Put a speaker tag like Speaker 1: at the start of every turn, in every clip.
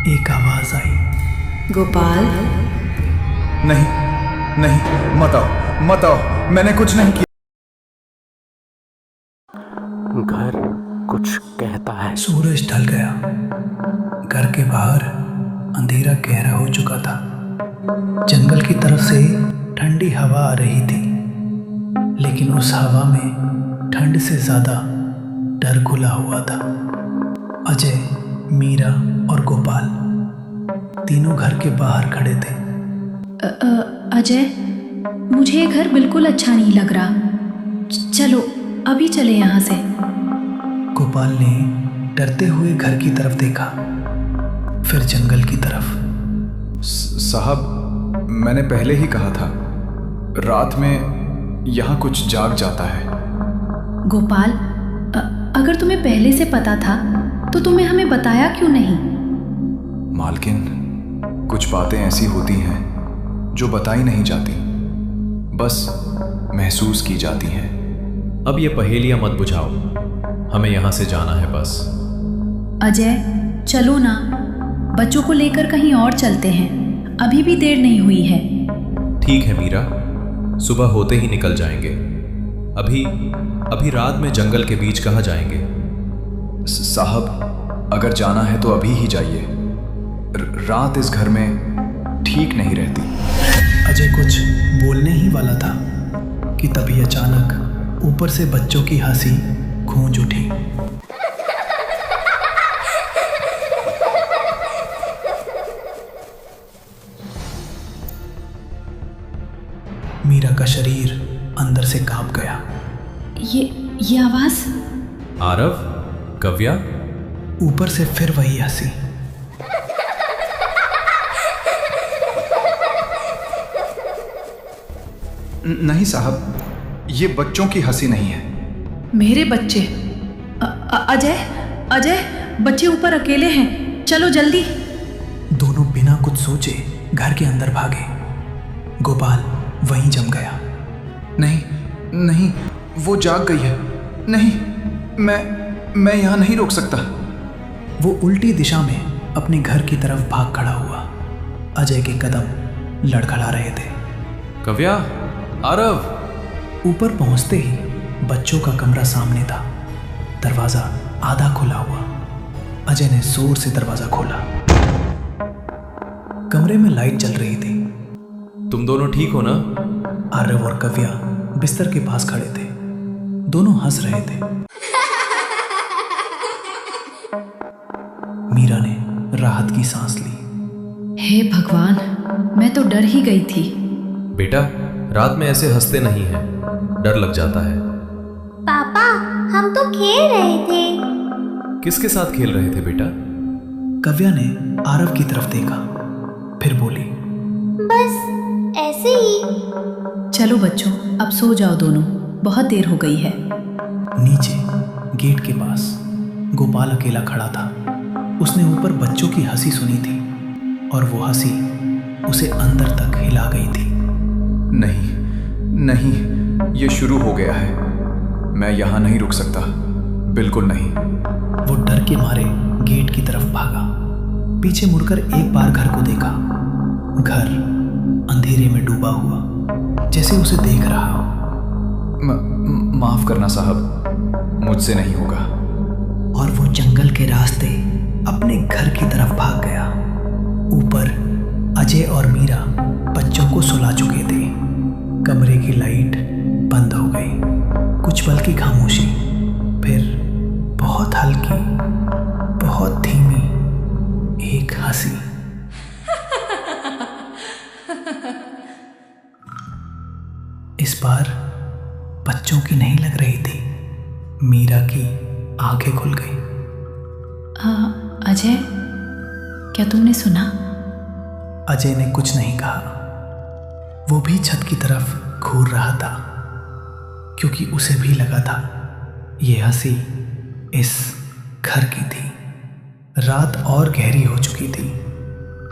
Speaker 1: एक आवाज आई,
Speaker 2: गोपाल।
Speaker 3: नहीं नहीं, मत आओ, मैंने कुछ नहीं किया।
Speaker 4: घर कुछ कहता है।
Speaker 1: सूरज ढल गया। घर के बाहर अंधेरा गहरा हो चुका था। जंगल की तरफ से ठंडी हवा आ रही थी, लेकिन उस हवा में ठंड से ज्यादा डर घुला हुआ था। अजय, मीरा और गोपाल तीनों घर के बाहर खड़े थे।
Speaker 2: अजय, मुझे ये घर बिल्कुल अच्छा नहीं लग रहा। चलो अभी चले यहाँ से।
Speaker 1: गोपाल ने डरते हुए घर की तरफ देखा, फिर जंगल की तरफ।
Speaker 3: साहब, मैंने पहले ही कहा था, रात में यहाँ कुछ जाग जाता है।
Speaker 2: गोपाल, अगर तुम्हें पहले से पता था तो तुम्हें हमें बताया क्यों नहीं?
Speaker 3: मालकिन, कुछ बातें ऐसी होती हैं जो बताई नहीं जाती, बस महसूस की जाती हैं।
Speaker 5: अब ये पहेलियां मत बुझाओ, हमें यहाँ से जाना है बस।
Speaker 2: अजय, चलो ना, बच्चों को लेकर कहीं और चलते हैं, अभी भी देर नहीं हुई है।
Speaker 5: ठीक है मीरा, सुबह होते ही निकल जाएंगे। अभी रात में जंगल के बीच कहाँ जाएंगे?
Speaker 3: साहब, अगर जाना है तो अभी ही जाइए। रात इस घर में ठीक नहीं रहती।
Speaker 1: अजय कुछ बोलने ही वाला था कि तभी अचानक ऊपर से बच्चों की हंसी गूंज उठी। मीरा का शरीर अंदर से कांप गया।
Speaker 2: ये आवाज?
Speaker 5: आरव, कव्या।
Speaker 1: ऊपर से फिर वही हंसी।
Speaker 3: नहीं साहब, ये बच्चों की हंसी नहीं है।
Speaker 2: मेरे बच्चे? अजय, बच्चे ऊपर अकेले हैं, चलो जल्दी।
Speaker 1: दोनों बिना कुछ सोचे घर के अंदर भागे। गोपाल वहीं जम गया।
Speaker 3: नहीं, वो जाग गई है। नहीं, मैं यहाँ नहीं रुक सकता।
Speaker 1: वो उल्टी दिशा में अपने घर की तरफ भाग खड़ा हुआ। अजय के कदम लड़खड़ा रहे थे।
Speaker 5: कव्या, आरव।
Speaker 1: ऊपर पहुंचते ही बच्चों का कमरा सामने था। दरवाजा आधा खुला हुआ। अजय ने जोर से दरवाजा खोला। कमरे में लाइट जल रही थी।
Speaker 5: तुम दोनों ठीक हो ना?
Speaker 1: आरव और कव्या बिस्तर के पास खड़े थे। दोनों हंस रहे थे। मीरा ने राहत की सांस ली।
Speaker 2: हे भगवान, मैं तो डर ही गई थी।
Speaker 5: बेटा, रात में ऐसे हंसते नहीं हैं, डर लग जाता है।
Speaker 6: पापा, हम तो खेल रहे थे।
Speaker 5: किसके साथ खेल रहे थे बेटा?
Speaker 1: कव्या ने आरव की तरफ देखा, फिर बोली,
Speaker 6: बस ऐसे ही।
Speaker 2: चलो बच्चों, अब सो जाओ दोनों, बहुत देर हो गई है।
Speaker 1: नीचे गेट के पास गोपाल अकेला खड़ा था। उसने ऊपर बच्चों की हंसी सुनी थी और वो हंसी उसे अंदर तक हिला गई थी।
Speaker 3: नहीं, ये शुरू हो गया है। मैं यहाँ नहीं रुक सकता, बिल्कुल नहीं।
Speaker 1: वो डर के मारे गेट की तरफ भागा। पीछे मुड़कर एक बार घर को देखा। घर अंधेरे में डूबा हुआ, जैसे उसे देख रहा हो।
Speaker 3: माफ करना साहब, मुझसे नहीं होगा।
Speaker 1: और वो जंगल के रास्ते अपने घर की तरफ भाग गया। ऊपर अजय और मीरा बच्चों को सुला चुके थे। कमरे की लाइट बंद हो गई। कुछ पल की खामोशी, फिर बहुत हल्की, बहुत धीमी एक हंसी। इस बार बच्चों की नहीं लग रही थी। मीरा की आंखें खुल गई।
Speaker 2: अजय, क्या तुमने सुना?
Speaker 1: अजय ने कुछ नहीं कहा। वो भी छत की तरफ घूर रहा था, क्योंकि उसे भी लगा था ये हंसी इस घर की थी। रात और गहरी हो चुकी थी।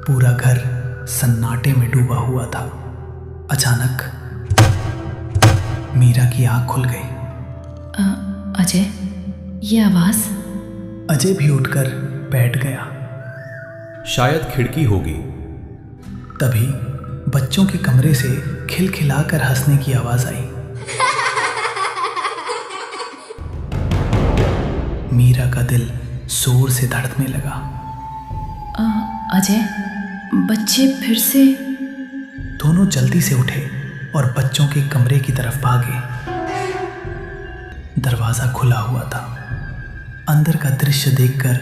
Speaker 1: पूरा घर सन्नाटे में डूबा हुआ था। अचानक मीरा की आंख खुल गई।
Speaker 2: अजय, ये आवाज?
Speaker 1: अजय भी उठकर बैठ गया।
Speaker 5: शायद खिड़की होगी।
Speaker 1: तभी बच्चों के कमरे से खिलखिलाकर हंसने की आवाज आई। मीरा का दिल जोर से धड़कने लगा।
Speaker 2: अजय, बच्चे फिर से?
Speaker 1: दोनों जल्दी से उठे और बच्चों के कमरे की तरफ भागे। दरवाजा खुला हुआ था। अंदर का दृश्य देखकर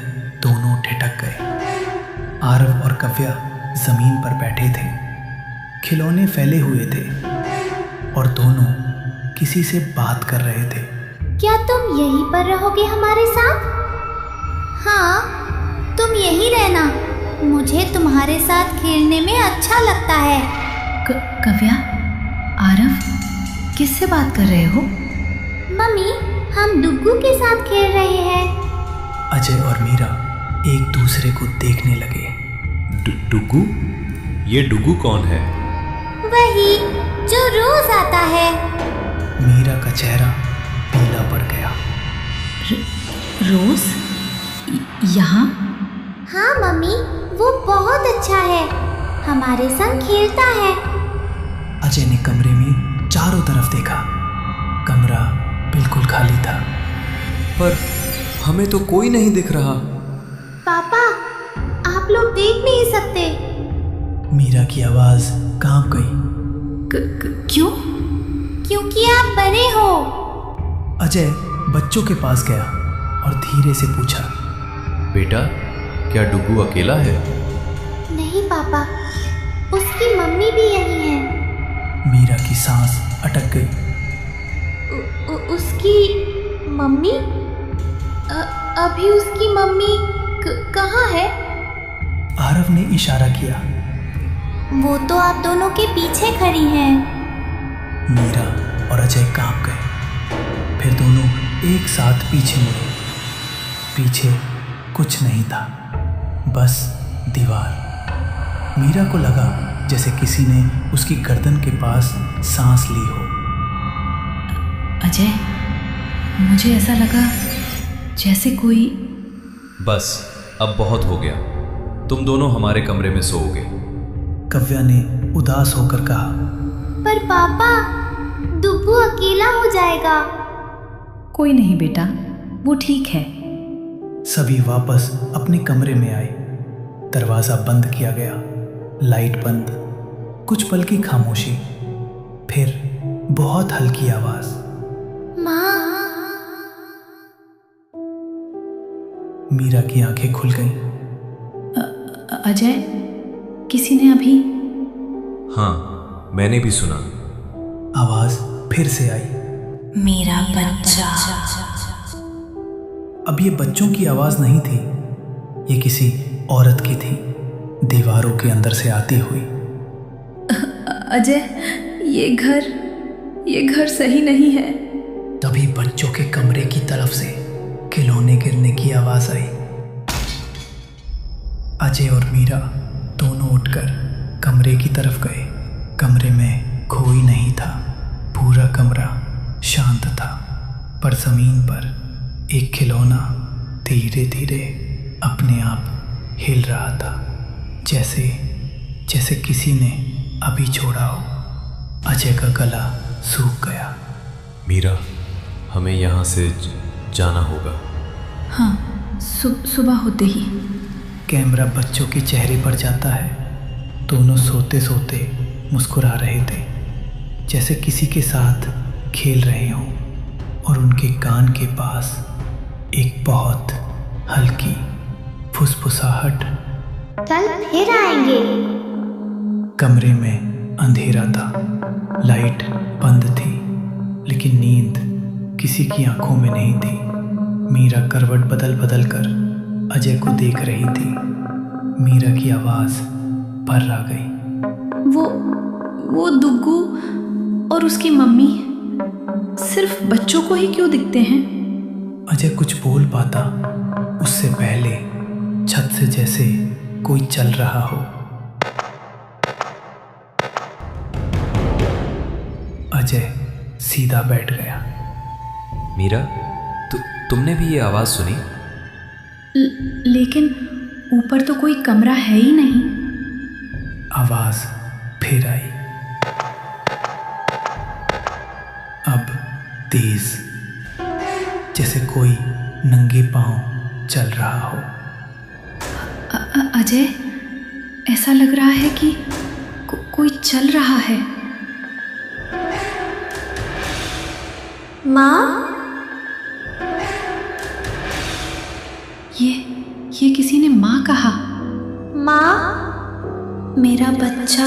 Speaker 1: दोनों ठिठक गए। आरव और कव्या जमीन पर बैठे थे। खिलौने फैले हुए थे और दोनों किसी से बात कर रहे थे।
Speaker 6: क्या तुम यहीं पर रहोगे हमारे साथ? हाँ, तुम यहीं रहना। मुझे तुम्हारे साथ खेलने में अच्छा लगता है।
Speaker 2: कव्या, आरव, किससे बात कर रहे हो?
Speaker 6: मम्मी, हम डुग्गू के साथ खेल रहे हैं।
Speaker 1: अजय और मीरा एक दूसरे को देखने लगे।
Speaker 5: डुग्गू? ये डुग्गू कौन है?
Speaker 6: वही जो रोज आता है।
Speaker 1: मीरा का चेहरा पीला पड़ गया।
Speaker 2: रोज? यहाँ?
Speaker 6: हाँ मम्मी, वो बहुत अच्छा है। हमारे संग खेलता है।
Speaker 1: अजय ने कमरे में चारों तरफ देखा। कमरा बिल्कुल खाली था।
Speaker 5: पर हमें तो कोई नहीं दिख रहा।
Speaker 6: पापा, आप लोग देख नहीं सकते।
Speaker 1: मीरा की आवाज कांप गई।
Speaker 2: क्यों?
Speaker 6: क्योंकि आप बड़े हो।
Speaker 1: अजय बच्चों के पास गया और धीरे से पूछा,
Speaker 5: बेटा, क्या डुग्गू अकेला है?
Speaker 6: नहीं पापा, उसकी मम्मी भी यही है।
Speaker 1: मीरा की सांस अटक गई।
Speaker 6: उसकी मम्मी? अभी उसकी मम्मी कहाँ है?
Speaker 1: आरव ने इशारा किया।
Speaker 6: वो तो आप दोनों के पीछे खड़ी हैं।
Speaker 1: मीरा और अजय कांप गए। फिर दोनों एक साथ पीछे मुड़े। पीछे कुछ नहीं था, बस दीवार। मीरा को लगा जैसे किसी ने उसकी गर्दन के पास सांस ली हो।
Speaker 2: अजय, मुझे ऐसा लगा जैसे कोई...
Speaker 5: बस, अब बहुत हो गया। तुम दोनों हमारे कमरे में सोओगे।
Speaker 1: कव्या ने उदास होकर कहा।
Speaker 6: पर पापा, डुग्गू अकेला हो जाएगा।
Speaker 2: कोई नहीं बेटा, वो ठीक है।
Speaker 1: सभी वापस अपने कमरे में आए। दरवाजा बंद किया गया, लाइट बंद, कुछ पल की खामोशी, फिर बहुत हल्की आवाज,
Speaker 6: माँ।
Speaker 1: मीरा की आंखें खुल गईं।
Speaker 2: अजय, किसी ने अभी...
Speaker 5: हाँ, मैंने भी सुना।
Speaker 1: आवाज फिर से आई।
Speaker 2: मेरा बच्चा।
Speaker 1: अब ये बच्चों की आवाज नहीं थी, ये किसी औरत की थी, दीवारों के अंदर से आती हुई।
Speaker 2: अजय, ये घर सही नहीं है।
Speaker 1: तभी बच्चों के कमरे की तरफ से खिलौने गिरने की आवाज आई। अजय और मीरा दोनों उठकर कमरे की तरफ गए। कमरे में कोई नहीं था। पूरा कमरा शांत था, पर जमीन पर एक खिलौना धीरे धीरे अपने आप हिल रहा था, जैसे किसी ने अभी छोड़ा हो। अजय का गला सूख गया।
Speaker 5: मीरा, हमें यहाँ से जाना होगा।
Speaker 2: हाँ, सुबह होते ही।
Speaker 1: कैमरा बच्चों के चेहरे पर जाता है। दोनों सोते सोते मुस्कुरा रहे थे, जैसे किसी के साथ खेल रहे हों, और उनके कान के पास एक बहुत हल्की फुसफुसाहट।
Speaker 6: कल फिर आएंगे।
Speaker 1: कमरे में अंधेरा था, लाइट बंद थी, लेकिन नींद किसी की आंखों में नहीं थी। मीरा करवट बदल बदल कर अजय को देख रही थी। मीरा की आवाज भर आ गई।
Speaker 2: वो दुग्गू और उसकी मम्मी सिर्फ बच्चों को ही क्यों दिखते हैं?
Speaker 1: अजय कुछ बोल पाता उससे पहले छत से जैसे कोई चल रहा हो। अजय सीधा बैठ गया।
Speaker 5: मीरा, तुमने भी ये आवाज सुनी?
Speaker 2: लेकिन ऊपर तो कोई कमरा है ही नहीं।
Speaker 1: आवाज फिर आई, अब तेज, जैसे कोई नंगे पांव चल रहा हो।
Speaker 2: अजय, ऐसा लग रहा है कि कोई चल रहा है।
Speaker 6: माँ,
Speaker 2: ये किसी ने माँ कहा।
Speaker 6: माँ, मेरा बच्चा।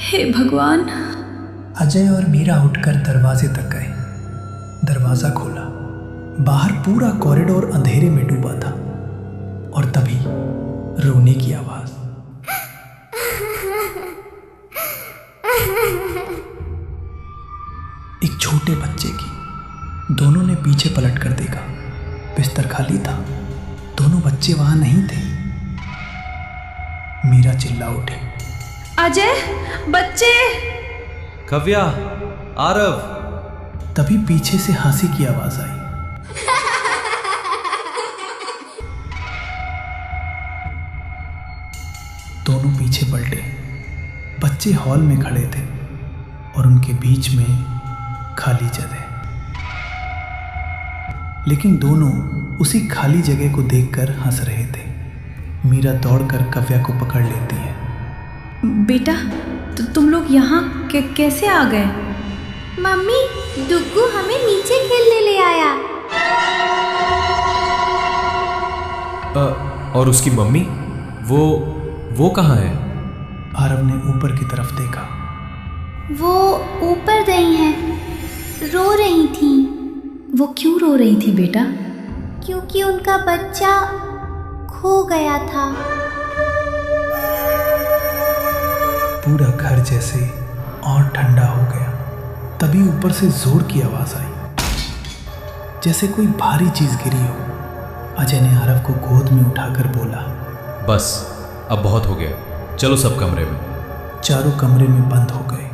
Speaker 2: हे भगवान।
Speaker 1: अजय और मीरा उठकर दरवाजे तक गए। दरवाजा खोला, बाहर पूरा कॉरिडोर अंधेरे में डूबा था और तभी रोने की आवाज। एक छोटे बच्चे की। दोनों ने पीछे पलट कर देखा, बिस्तर खाली था, दोनों बच्चे वहां नहीं थे। मीरा चिल्ला उठी,
Speaker 2: अजय, बच्चे।
Speaker 5: कव्या, आरव।
Speaker 1: तभी पीछे से हंसी की आवाज आई। दोनों पीछे पलटे। बच्चे हॉल में खड़े थे और उनके बीच में खाली जगह। लेकिन दोनों उसी खाली जगह को देखकर हंस रहे थे। मीरा दौड़कर कव्या को पकड़ लेती है।
Speaker 2: बेटा, तुम लोग यहाँ कैसे आ गए?
Speaker 6: मम्मी, डुग्गू हमें नीचे खेलने ले आया।
Speaker 5: और उसकी मम्मी, वो कहाँ है?
Speaker 1: आरव ने ऊपर की तरफ देखा।
Speaker 6: वो ऊपर गई हैं, रो रही थी।
Speaker 2: वो क्यों रो रही थी बेटा?
Speaker 6: क्योंकि उनका बच्चा खो गया था।
Speaker 1: पूरा घर जैसे और ठंडा हो गया। तभी ऊपर से जोर की आवाज आई, जैसे कोई भारी चीज गिरी हो। अजय ने आरव को गोद में उठाकर बोला,
Speaker 5: बस अब बहुत हो गया, चलो सब कमरे में।
Speaker 1: चारों कमरे में बंद हो गए।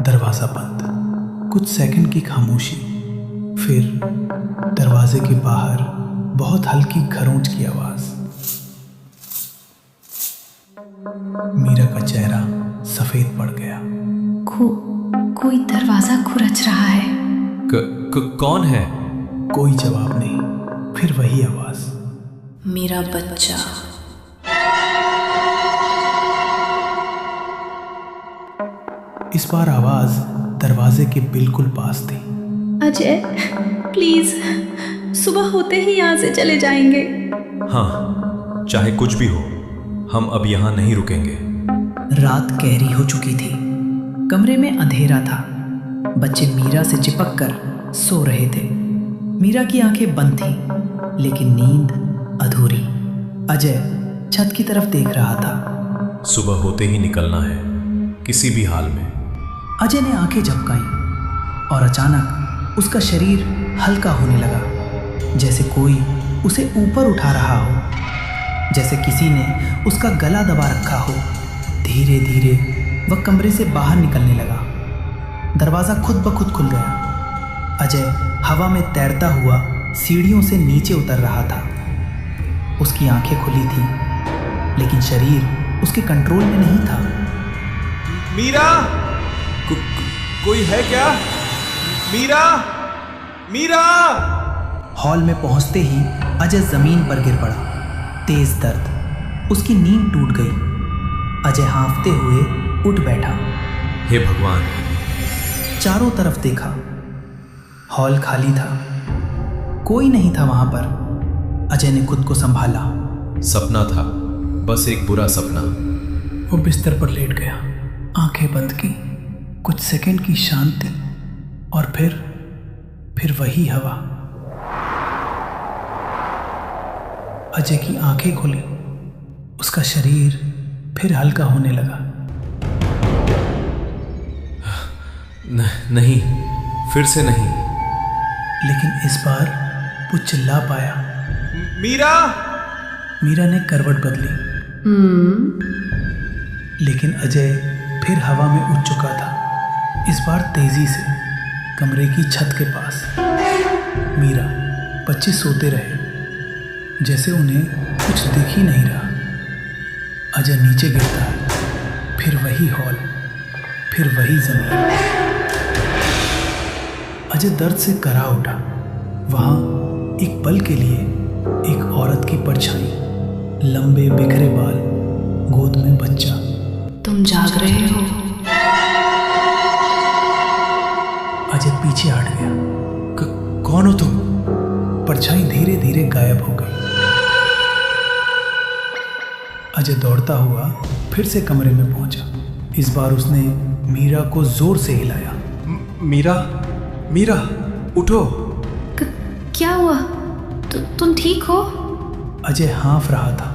Speaker 1: दरवाजा बंद, कुछ सेकंड की खामोशी, फिर दरवाजे के बाहर बहुत हल्की खरोंच की आवाज। मीरा का चेहरा सफेद पड़ गया।
Speaker 2: कोई दरवाजा खुरच रहा है।
Speaker 5: कौन है?
Speaker 1: कोई जवाब नहीं। फिर वही आवाज,
Speaker 2: मेरा बच्चा।
Speaker 1: इस बार आवाज दरवाजे के बिल्कुल पास थी।
Speaker 2: अजय, प्लीज, सुबह होते ही यहाँ से चले जाएंगे।
Speaker 5: हाँ, चाहे कुछ भी हो, हम अब यहाँ नहीं रुकेंगे।
Speaker 1: रात गहरी हो चुकी थी। कमरे में अंधेरा था। बच्चे मीरा से चिपक कर सो रहे थे। मीरा की आंखें बंद थीं, लेकिन नींद अधूरी। अजय छत की तरफ देख रहा था।
Speaker 5: सुबह होते ही निकलना है, किसी भी हाल में।
Speaker 1: अजय ने आंखें झपकाई और अचानक उसका शरीर हल्का होने लगा, जैसे कोई उसे ऊपर उठा रहा हो, जैसे किसी ने उसका गला दबा रखा हो। धीरे धीरे वह कमरे से बाहर निकलने लगा। दरवाज़ा खुद ब खुद खुल गया। अजय हवा में तैरता हुआ सीढ़ियों से नीचे उतर रहा था। उसकी आंखें खुली थीं, लेकिन शरीर उसके कंट्रोल में नहीं था।
Speaker 3: मीरा, कोई है क्या? मीरा, मीरा!
Speaker 1: हॉल में पहुंचते ही अजय जमीन पर गिर पड़ा। तेज दर्द, उसकी नींद टूट गई। अजय हांफते हुए उठ बैठा।
Speaker 5: हे भगवान!
Speaker 1: चारों तरफ देखा, हॉल खाली था, कोई नहीं था वहां पर। अजय ने खुद को संभाला।
Speaker 5: सपना था, बस एक बुरा सपना।
Speaker 1: वो बिस्तर पर लेट गया, आंखें बंद की। कुछ सेकंड की शांति और फिर वही हवा। अजय की आंखें खुली, उसका शरीर फिर हल्का होने लगा।
Speaker 5: नहीं, फिर से नहीं।
Speaker 1: लेकिन इस बार वो चिल्ला पाया।
Speaker 3: मीरा!
Speaker 1: मीरा ने करवट बदली, लेकिन अजय फिर हवा में उड़ चुका था, इस बार तेजी से, कमरे की छत के पास। मीरा, बच्चे सोते रहे। जैसे उन्हें कुछ दिख ही नहीं रहा। अजय नीचे गिरता है, फिर वही हॉल, फिर वही जमीन। अजय दर्द से करा उठा। वहां एक पल के लिए एक औरत की परछाई, लंबे बिखरे बाल, गोद में बच्चा।
Speaker 2: तुम जाग रहे हो?
Speaker 1: अजय पीछे हट गया।
Speaker 3: कौन हो तुम?
Speaker 1: परछाई धीरे धीरे गायब हो गई। अजय दौड़ता हुआ फिर से कमरे में पहुंचा। इस बार उसने मीरा को जोर से हिलाया।
Speaker 3: मीरा, मीरा, उठो।
Speaker 2: क्या हुआ? तुम ठीक हो?
Speaker 1: अजय हाँफ रहा था।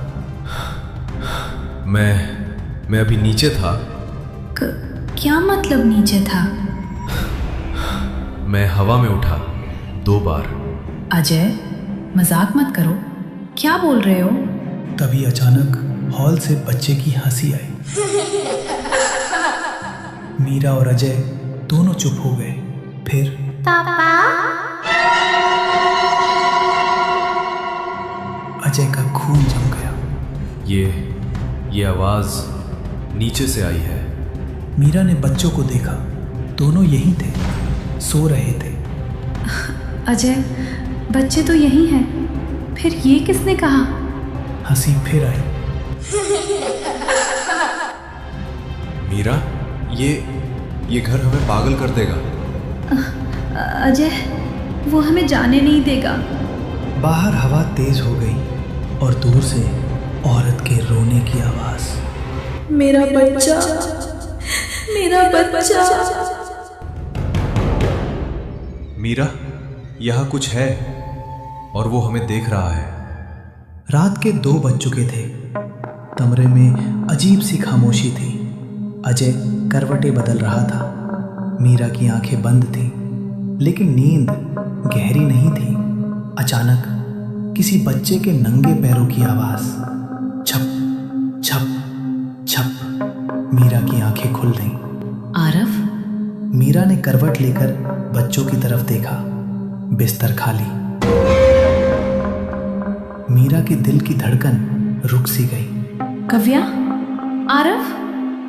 Speaker 5: मैं अभी नीचे था।
Speaker 2: क्या मतलब नीचे था?
Speaker 5: मैं हवा में उठा 2 बार।
Speaker 2: अजय, मजाक मत करो। क्या बोल रहे हो?
Speaker 1: तभी अचानक हॉल से बच्चे की हंसी आई। मीरा और अजय दोनों चुप हो गए। फिर
Speaker 6: पापा,
Speaker 1: अजय का खून जम गया।
Speaker 5: ये आवाज नीचे से आई है।
Speaker 1: मीरा ने बच्चों को देखा। दोनों यहीं थे, सो रहे थे।
Speaker 2: अजय, बच्चे तो यही हैं। फिर ये किसने कहा?
Speaker 1: हंसी फिर आई।
Speaker 5: मीरा, ये घर हमें पागल कर देगा।
Speaker 2: अजय, वो हमें जाने नहीं देगा।
Speaker 1: बाहर हवा तेज हो गई और दूर से औरत के रोने की आवाज।
Speaker 2: मेरा बच्चा, मेरा बच्चा।
Speaker 5: मीरा, यहाँ कुछ है और वो हमें देख रहा है।
Speaker 1: रात के 2 बज चुके थे। कमरे में अजीब सी खामोशी थी। अजय करवटें बदल रहा था। मीरा की आंखें बंद थीं, लेकिन नींद गहरी नहीं थी। अचानक किसी बच्चे के नंगे पैरों की आवाज। छप छप छप। मीरा की आंखें खुल गईं।
Speaker 2: आरव?
Speaker 1: मीरा ने करवट लेकर बच्चों की तरफ देखा। बिस्तर खाली। मीरा के दिल की धड़कन रुक सी गई।
Speaker 2: कव्या? आरव?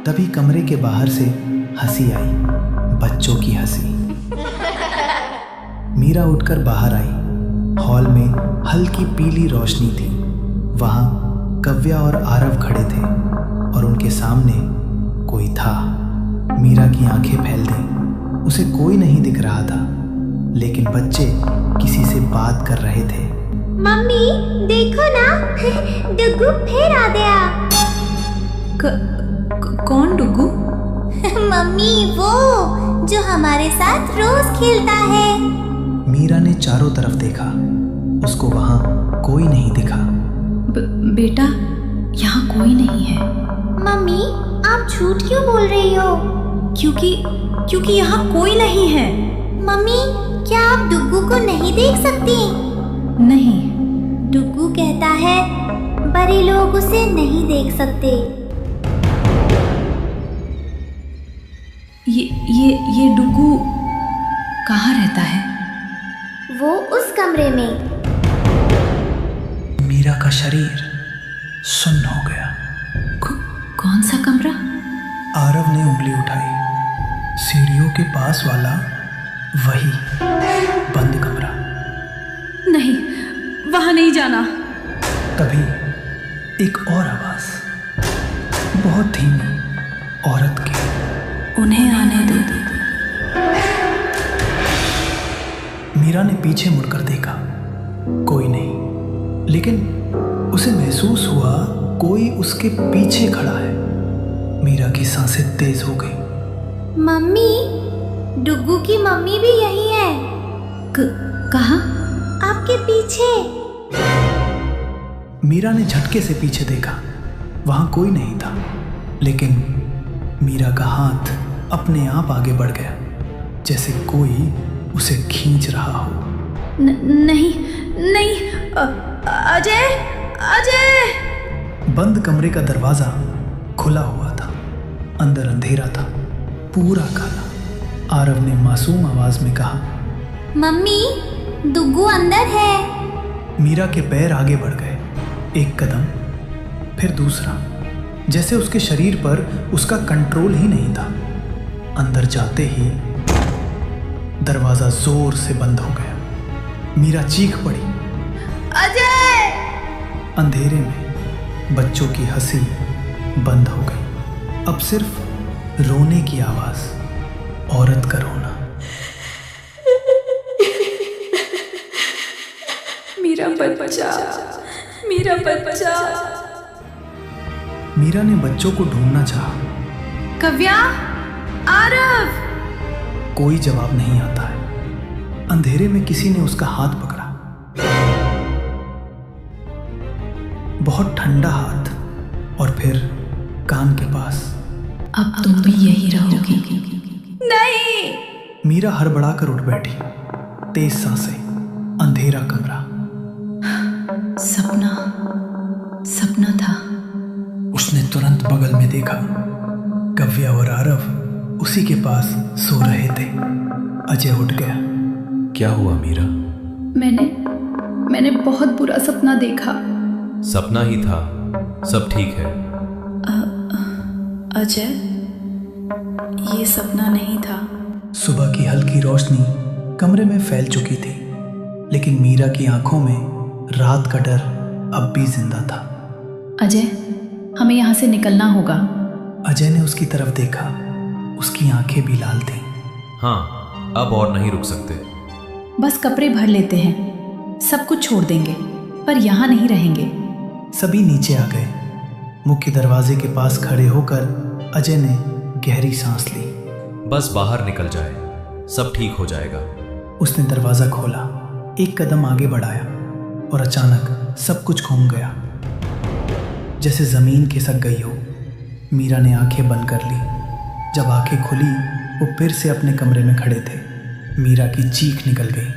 Speaker 1: तभी कमरे के बाहर से हंसी आई, बच्चों की हंसी। मीरा उठकर बाहर आई। हॉल में हल्की पीली रोशनी थी। वहां कव्या और आरव खड़े थे और उनके सामने कोई था। मीरा की आंखें फैल गईं। उसे कोई नहीं दिख रहा था, लेकिन बच्चे किसी से बात कर रहे थे।
Speaker 6: मम्मी देखो ना, डुगू फिर आ गया।
Speaker 2: कौन डुगू?
Speaker 6: मम्मी, वो जो हमारे साथ रोज खेलता है।
Speaker 1: मीरा ने चारों तरफ देखा। उसको वहां कोई नहीं दिखा।
Speaker 2: बेटा, यहाँ कोई नहीं है।
Speaker 6: मम्मी, आप झूठ क्यों बोल रही हो?
Speaker 2: क्योंकि यहाँ कोई नहीं है।
Speaker 6: मम्मी, क्या आप डुगू को नहीं देख सकती?
Speaker 2: नहीं।
Speaker 6: डुगू कहता है बड़े लोग उसे नहीं देख सकते।
Speaker 2: ये डुगू कहाँ रहता है?
Speaker 6: वो उस कमरे में।
Speaker 1: मीरा का शरीर सुन्न हो गया।
Speaker 2: कौन सा कमरा?
Speaker 1: आरव ने उंगली उठाई। सीढ़ियों के पास वाला वही बंद कमरा।
Speaker 2: नहीं, वहां नहीं जाना।
Speaker 1: तभी एक और आवाज, बहुत धीमी, औरत की।
Speaker 2: उन्हें आने दो।
Speaker 1: मीरा ने पीछे मुड़कर देखा। कोई नहीं, लेकिन उसे महसूस हुआ कोई उसके पीछे खड़ा है। मीरा की सांसें तेज हो गई।
Speaker 6: मम्मी, डुगू की मम्मी भी यही है।
Speaker 2: कहाँ?
Speaker 6: आपके पीछे।
Speaker 1: मीरा ने झटके से पीछे देखा। वहां कोई नहीं था, लेकिन मीरा का हाथ अपने आप आगे बढ़ गया, जैसे कोई उसे खींच रहा हो।
Speaker 2: नहीं नहीं, अजय, अजय!
Speaker 1: बंद कमरे का दरवाजा खुला हुआ था। अंदर अंधेरा था, पूरा काला। आरव ने मासूम आवाज में कहा,
Speaker 6: मम्मी, डुगू अंदर है।
Speaker 1: मीरा के पैर आगे बढ़ गए। एक कदम, फिर दूसरा, जैसे उसके शरीर पर उसका कंट्रोल ही नहीं था। अंदर जाते ही दरवाजा जोर से बंद हो गया। मीरा चीख पड़ी।
Speaker 6: अजय!
Speaker 1: अंधेरे में बच्चों की हंसी बंद हो गई। अब सिर्फ रोने की आवाज, औरत का रोना।
Speaker 2: मेरा बच्चा, मेरा बच्चा।
Speaker 1: मीरा ने बच्चों को ढूंढना चाहा।
Speaker 2: कव्या, आरव।
Speaker 1: कोई जवाब नहीं आता है। अंधेरे में किसी ने उसका हाथ पकड़ा, बहुत ठंडा हाथ, और फिर कान के पास।
Speaker 2: अब तुम भी यही रहोगी। नहीं।
Speaker 1: मीरा हड़बड़ाकर उठ बैठी। तेज सांसें, अंधेरा कमरा।
Speaker 2: सपना था।
Speaker 1: उसने तुरंत बगल में देखा। कव्या और आरव उसी के पास सो रहे थे। अजय उठ गया।
Speaker 5: क्या हुआ मीरा?
Speaker 2: मैंने बहुत बुरा सपना देखा।
Speaker 5: सपना ही था, सब ठीक है।
Speaker 2: अजय, ये सपना नहीं था।
Speaker 1: सुबह की हल्की रोशनी कमरे में फैल चुकी थी, लेकिन मीरा की आंखों में रात का डर अब भी जिंदा था।
Speaker 2: अजय, हमें यहाँ से निकलना होगा।
Speaker 1: अजय ने उसकी तरफ देखा। उसकी आंखें भी लाल थीं।
Speaker 5: हाँ, अब और नहीं रुक सकते।
Speaker 2: बस कपड़े भर लेते हैं, सब कुछ छोड़ देंगे, पर यहाँ नहीं रहेंगे।
Speaker 1: सभी नीचे आ गए। मुख्य दरवाजे के पास खड़े होकर अजय ने गहरी सांस ली।
Speaker 5: बस बाहर निकल जाए, सब ठीक हो जाएगा।
Speaker 1: उसने दरवाजा खोला, एक कदम आगे बढ़ाया, और अचानक सब कुछ घूम गया, जैसे जमीन खिसक गई हो। मीरा ने आंखें बंद कर ली। जब आंखें खुली, वो फिर से अपने कमरे में खड़े थे। मीरा की चीख निकल गई।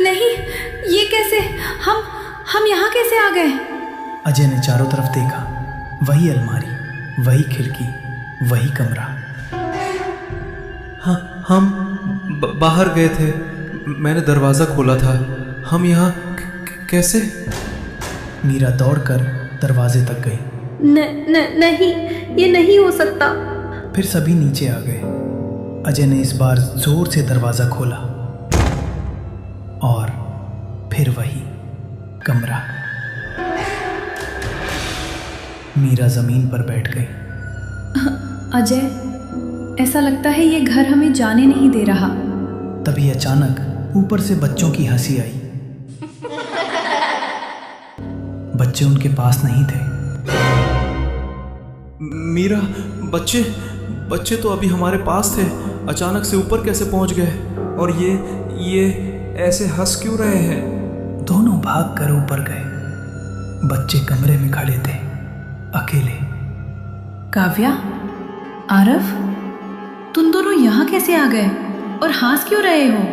Speaker 2: नहीं, ये कैसे? हम यहाँ कैसे आ गए?
Speaker 1: अजय ने चारों तरफ देखा। वही अलमारी, वही खिड़की, वही कमरा।
Speaker 7: हाँ, हम बाहर गए थे। मैंने दरवाज़ा खोला था। हम यहाँ कैसे?
Speaker 1: मीरा दौड़कर दरवाजे तक गई।
Speaker 2: नहीं, ये नहीं हो सकता।
Speaker 1: फिर सभी नीचे आ गए। अजय ने इस बार जोर से दरवाजा खोला, और फिर वही कमरा। मीरा जमीन पर बैठ गई।
Speaker 2: अजय, ऐसा लगता है ये घर हमें जाने नहीं दे रहा।
Speaker 1: तभी अचानक ऊपर से बच्चों की हंसी आई। बच्चे उनके पास नहीं थे।
Speaker 7: मीरा, बच्चे तो अभी हमारे पास थे, अचानक से ऊपर कैसे पहुंच गए? और ये ऐसे हंस क्यों रहे हैं?
Speaker 1: दोनों भाग कर ऊपर गए। बच्चे कमरे में खड़े थे, अकेले।
Speaker 2: काव्या, आरव, तुम दोनों यहाँ कैसे आ गए और हंस क्यों रहे हो?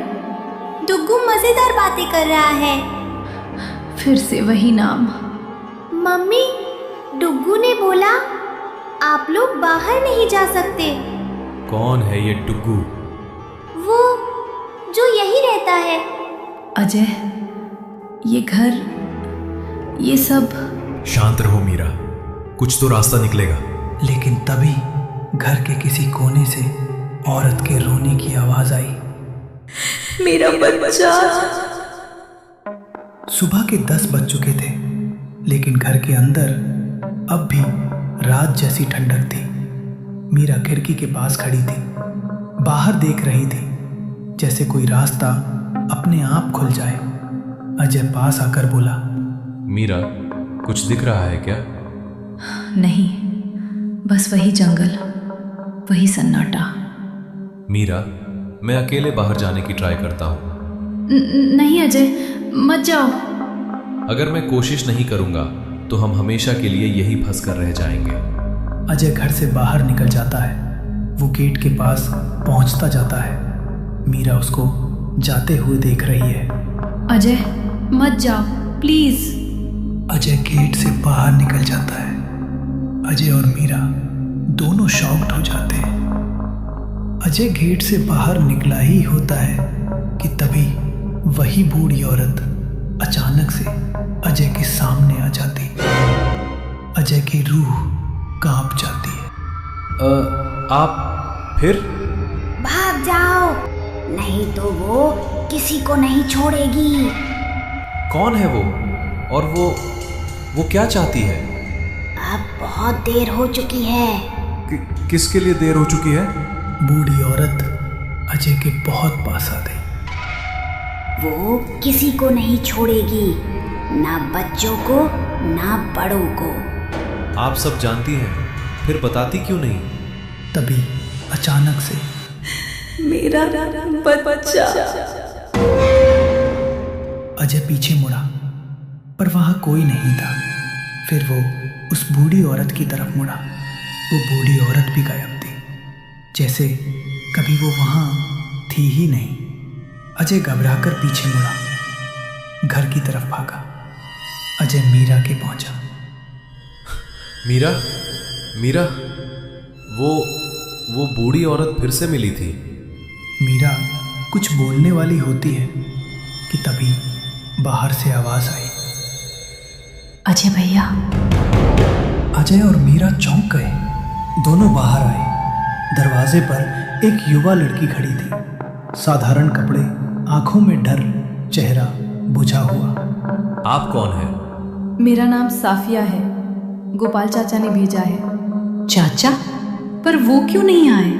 Speaker 6: डुग्गू मजेदार बातें कर रहा है।
Speaker 2: फिर से वही नाम।
Speaker 6: मम्मी, डुग्गू ने बोला आप लोग बाहर नहीं जा सकते।
Speaker 5: कौन है ये डुग्गू?
Speaker 6: वो जो यही रहता है।
Speaker 2: अजय, ये घर, ये सब।
Speaker 3: शांत रहो मीरा, कुछ तो रास्ता निकलेगा।
Speaker 1: लेकिन तभी घर के किसी कोने से औरत के रोने की आवाज आई।
Speaker 2: मेरा बच्चा।
Speaker 1: सुबह के 10 बज चुके थे, लेकिन घर के अंदर अब भी रात जैसी ठंडक थी। मीरा खिड़की के पास खड़ी थी, बाहर देख रही थी, जैसे कोई रास्ता अपने आप खुल जाए। अजय पास आकर बोला,
Speaker 5: मीरा, कुछ दिख रहा है क्या?
Speaker 2: नहीं, बस वही जंगल, वही सन्नाटा।
Speaker 5: मीरा, मैं अकेले बाहर जाने की ट्राई करता हूँ।
Speaker 2: नहीं अजय, मत जाओ।
Speaker 5: अगर मैं कोशिश नहीं करूँगा तो हम हमेशा के लिए यही फंस कर रह जाएंगे।
Speaker 1: अजय घर से बाहर निकल जाता है। वो गेट के पास पहुंचता जाता है। मीरा उसको जाते हुए देख रही है।
Speaker 2: अजय, मत जाओ प्लीज।
Speaker 1: अजय गेट से बाहर निकल जाता है। अजय और मीरा दोनों शॉक्ड हो जाते हैं। अजय गेट से बाहर निकला ही होता है कि तभी वही बूढ़ी औरत अचानक से अजय के सामने आ जाती। अजय की रूह कांप जाती है।
Speaker 5: आप फिर?
Speaker 6: भाग जाओ, नहीं तो वो किसी को नहीं छोड़ेगी।
Speaker 5: कौन है वो? और वो क्या चाहती है?
Speaker 6: अब बहुत देर हो चुकी है।
Speaker 3: किसके लिए देर हो चुकी है?
Speaker 1: बूढ़ी औरत अजय के बहुत पास आ गई।
Speaker 6: वो किसी को नहीं छोड़ेगी, ना बच्चों को ना बड़ों को।
Speaker 5: आप सब जानती हैं, फिर बताती क्यों नहीं?
Speaker 1: तभी अचानक से
Speaker 2: मेरा बच्चा।
Speaker 1: अजय पीछे मुड़ा, पर वहां कोई नहीं था। फिर वो उस बूढ़ी औरत की तरफ मुड़ा। वो बूढ़ी औरत भी गायब थी, जैसे कभी वो वहां थी ही नहीं। अजय घबराकर पीछे मुड़ा, घर की तरफ भागा। अजय मीरा के पहुंचा।
Speaker 5: मीरा, वो बूढ़ी औरत फिर से मिली थी।
Speaker 1: मीरा कुछ बोलने वाली होती है कि तभी बाहर से आवाज आई।
Speaker 2: अजय भैया।
Speaker 1: अजय और मीरा चौंक गए। दोनों बाहर आए। दरवाजे पर एक युवा लड़की खड़ी थी। साधारण कपड़े, आंखों में डर, चेहरा बुझा हुआ।
Speaker 5: आप कौन हैं?
Speaker 8: मेरा नाम साफिया है, गोपाल चाचा ने भेजा है।
Speaker 2: चाचा? पर वो क्यों नहीं आए?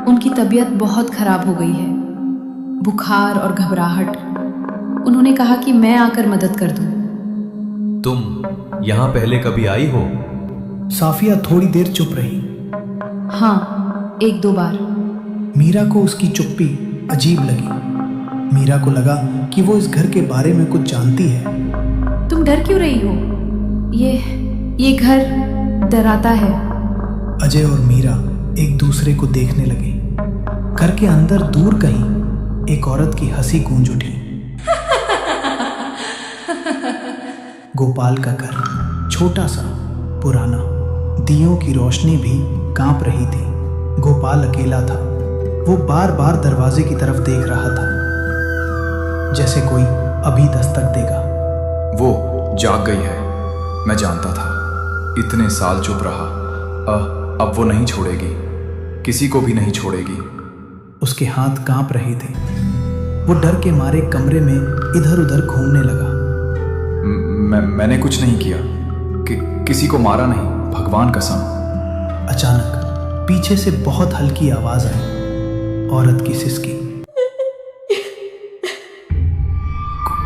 Speaker 8: उनकी तबीयत बहुत खराब हो गई है, बुखार और घबराहट। उन्होंने कहा कि मैं आकर मदद कर दूं।
Speaker 5: तुम यहाँ पहले कभी आई हो?
Speaker 1: साफिया थोड़ी देर चुप रही।
Speaker 8: हाँ, 1-2 बार।
Speaker 1: मीरा को उसकी चुप्पी अजीब लगी। मीरा को लगा कि वो इस घर के बारे में कुछ जानती है।
Speaker 8: तुम डर क्यों रही हो? ये घर डराता है।
Speaker 1: अजय और मीरा एक दूसरे को देखने लगे। घर के अंदर दूर कहीं एक औरत की हंसी गूंज उठी। गोपाल का घर छोटा सा, पुराना, दियों की रोशनी भी कांप रही थी। गोपाल अकेला था। वो बार बार दरवाजे की तरफ देख रहा था, जैसे कोई अभी दस्तक देगा।
Speaker 3: वो जाग गई है, मैं जानता था। इतने साल चुप रहा, अब वो नहीं छोड़ेगी, किसी को भी नहीं छोड़ेगी।
Speaker 1: उसके हाथ कांप रहे थे। वो डर के मारे कमरे में इधर उधर घूमने लगा।
Speaker 3: मैंने कुछ नहीं किया, किसी को मारा नहीं, भगवान कसम।
Speaker 1: अचानक पीछे से बहुत हल्की आवाज आई, औरत की सिसकी।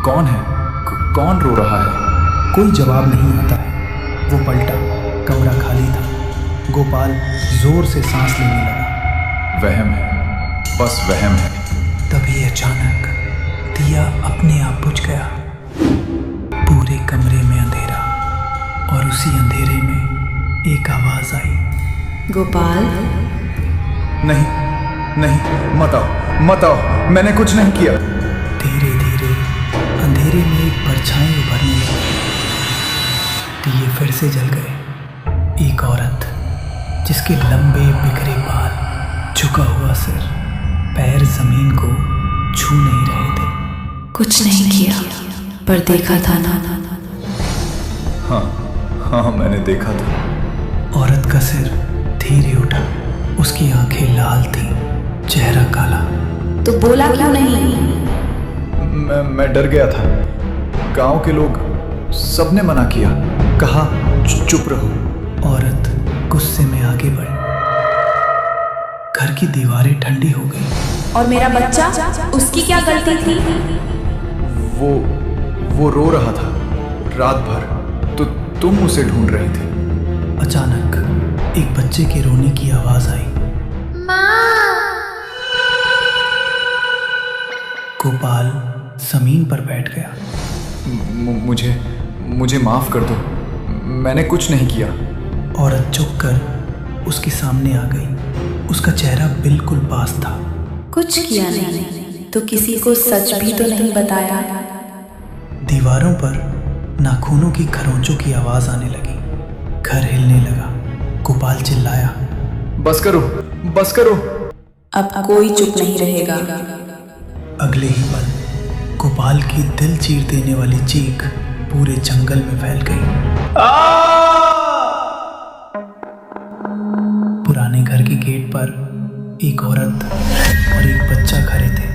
Speaker 3: कौन है? कौन रो रहा है?
Speaker 1: कोई जवाब नहीं आता है। वो पलटा, कमरा खाली था। गोपाल जोर से सांस लेने लगा।
Speaker 3: वहम है, बस वहम है।
Speaker 1: तभी अचानक दिया अपने आप बुझ गया। पूरे कमरे में अंधेरा, और उसी अंधेरे में एक आवाज आई।
Speaker 8: गोपाल?
Speaker 3: नहीं, मत आओ, मैंने कुछ नहीं किया।
Speaker 1: धीरे धीरे अंधेरे में एक परछाई उभरने लगी। दिए फिर से जल गए। एक औरत, जिसके लंबे बिखरे बाल, झुका हुआ सिर, पैर जमीन को छू नहीं रहे थे।
Speaker 2: कुछ नहीं किया, पर देखा था ना।
Speaker 3: हाँ, मैंने देखा था।
Speaker 1: औरत का सिर धीरे उठा। उसकी आंखें लाल थीं, चेहरा काला।
Speaker 8: तो बोला क्यों नहीं?
Speaker 3: मैं डर गया था। गांव के लोग सबने मना किया, कहा चुप रहो।
Speaker 1: औरत गुस्से में आगे बढ़ी। घर की दीवारें ठंडी हो गई।
Speaker 8: और मेरा बच्चा, उसकी क्या गलती थी?
Speaker 3: वो रो रहा था रात भर, तो तुम उसे ढूंढ रही थी।
Speaker 1: अचानक एक बच्चे के रोने की आवाज आई। गोपाल जमीन पर बैठ गया।
Speaker 3: मुझे माफ कर दो, मैंने कुछ नहीं किया।
Speaker 1: औरत झुककर उसके सामने आ गई। उसका चेहरा बिल्कुल पास था।
Speaker 8: कुछ किया नहीं तो किसी को सच भी तो नहीं बताया।
Speaker 1: दीवारों पर नाखूनों की खरोंचों की आवाज आने लगी। घर हिलने लगा। गोपाल चिल्लाया,
Speaker 3: बस करो।
Speaker 8: अब कोई चुप नहीं रहेगा।
Speaker 1: अगले ही पल गोपाल की दिल चीर देने वाली चीख पूरे जंगल में फैल गई। पुराने घर के गेट पर एक औरत और एक बच्चा खड़े थे।